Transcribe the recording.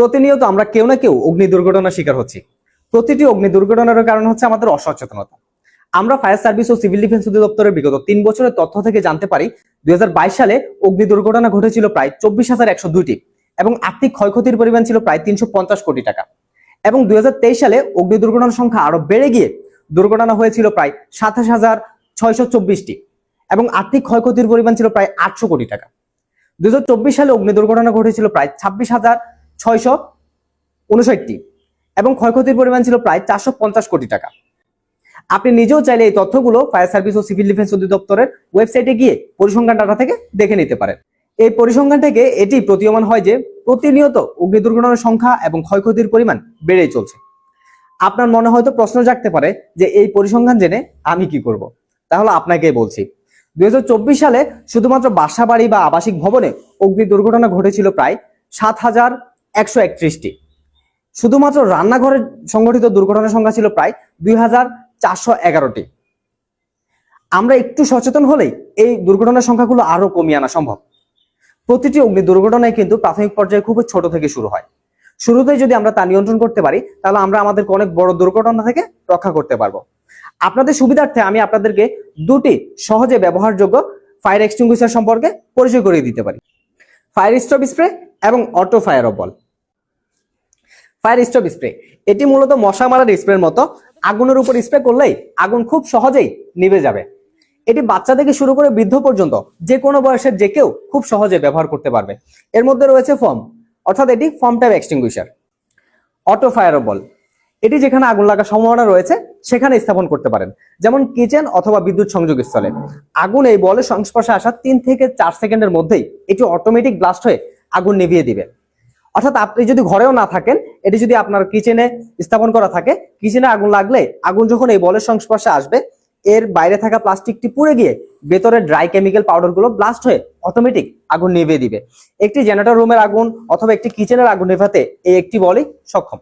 প্রতিনিয়ত আমরা কেউ না কেউ অগ্নি দুর্ঘটনার শিকার হচ্ছি। প্রতিটি অগ্নি দুর্ঘটনার কারণ হচ্ছে আমাদের অসচেতনতা। আমরা ফায়ার সার্ভিস ও সিভিল ডিফেন্স অধিদপ্তরের বিগত 3 বছরের তথ্য থেকে জানতে পারি 2022 সালে অগ্নি দুর্ঘটনা ঘটেছিল প্রায় 24,102টি এবং আর্থিক ক্ষয়ক্ষতির পরিমাণ ছিল প্রায় 350 কোটি টাকা। এবং 2023 সালে অগ্নি দুর্ঘটনার সংখ্যা আরো বেড়ে গিয়ে দুর্ঘটনা হয়েছিল প্রায় 27,624টি এবং আর্থিক ক্ষয়ক্ষতির পরিমাণ ছিল প্রায় 800 কোটি টাকা। 2024 সালে অগ্নি দুর্ঘটনা ঘটেছিল প্রায় 26,659টি এবং ক্ষয়ক্ষতির পরিমাণ ছিল প্রায় 450 কোটি টাকা। আপনি নিজেও চাইলে এই তথ্যগুলো ফায়ার সার্ভিস ও সিভিল ডিফেন্স অধিদপ্তরের ওয়েবসাইটে গিয়ে পরিসংখ্যান ডাটা থেকে দেখে নিতে পারেন। এই পরিসংখ্যান থেকে এটি প্রতীয়মান হয় যে প্রতিনিয়ত অগ্নি দুর্ঘটনার সংখ্যা এবং ক্ষয়ক্ষতির পরিমাণ বেড়েই চলছে। আপনার মনে হয়তো প্রশ্ন জাগতে পারে যে এই পরিসংখ্যান জেনে আমি কি করব? তাহলে আপনাকেই বলছি। 2024 সালে শুধুমাত্র বাসাবাড়ি বা আবাসিক ভবনে অগ্নি দুর্ঘটনা ঘটেছিল প্রায় 7,131টি। শুধুমাত্র রান্নাঘরে সংঘটিত দুর্ঘটনার সংখ্যা ছিল প্রায় 2,411টি। আমরা একটু সচেতন হলেই এই দুর্ঘটনার সংখ্যাগুলো আরো কমিয়ে আনা সম্ভব। প্রতিটি অগ্নি দুর্ঘটনায় কিন্তু প্রাথমিক পর্যায়ে খুব ছোট থেকে শুরু হয়। শুরুতেই যদি আমরা তা নিয়ন্ত্রণ করতে পারি তাহলে আমরা আমাদেরকে অনেক বড় দুর্ঘটনা থেকে রক্ষা করতে পারবো। আপনাদের সুবিধার্থে আমি আপনাদেরকে দুটি সহজে ব্যবহারযোগ্য ফায়ার এক্সটিংগুইশার সম্পর্কে পরিচয় করিয়ে দিতে পারি: ফায়ার স্টপ স্প্রে এবং অটো ফায়ার বল। ফায়ার স্টপ স্প্রে এটি মূলত মশা মারার স্প্রের মতো। আগুনের উপর স্প্রে করলেই আগুন খুব সহজেই নিভে যাবে। এটি বাচ্চা থেকে শুরু করে বৃদ্ধ পর্যন্ত যে কোনো বয়সের যে কেউ খুব সহজে ব্যবহার করতে পারবে। এর মধ্যে রয়েছে ফোম, অর্থাৎ এটি foam type extinguisher. Auto fire ball এটি যেখানে আগুন লাগার সম্ভাবনা রয়েছে সেখানে স্থাপন করতে পারেন, যেমন কিচেন অথবা বিদ্যুৎ সংযোগস্থলে। আগুন এই বলের সংস্পর্শে আসা 3 থেকে 4 সেকেন্ডের মধ্যেই এটি অটোমেটিক ব্লাস্ট হয়ে আগুন নিভিয়ে দিবে। অর্থাৎ আপনি যদি ঘরেও না থাকেন, এটি যদি আপনার কিচেনে স্থাপন করা থাকে, কিচেনে আগুন লাগলে আগুন যখন এই বলের সংস্পর্শে আসবে এর বাইরে থাকা প্লাস্টিকটি পুড়ে গিয়ে ভেতরে ড্রাই কেমিক্যাল পাউডার গুলো ব্লাস্ট হয়ে অটোমেটিক আগুন নিভিয়ে দিবে। একটি জেনারেটর রুমের আগুন অথবা একটি কিচেনের আগুন নেভাতে এই একটি বলই সক্ষম।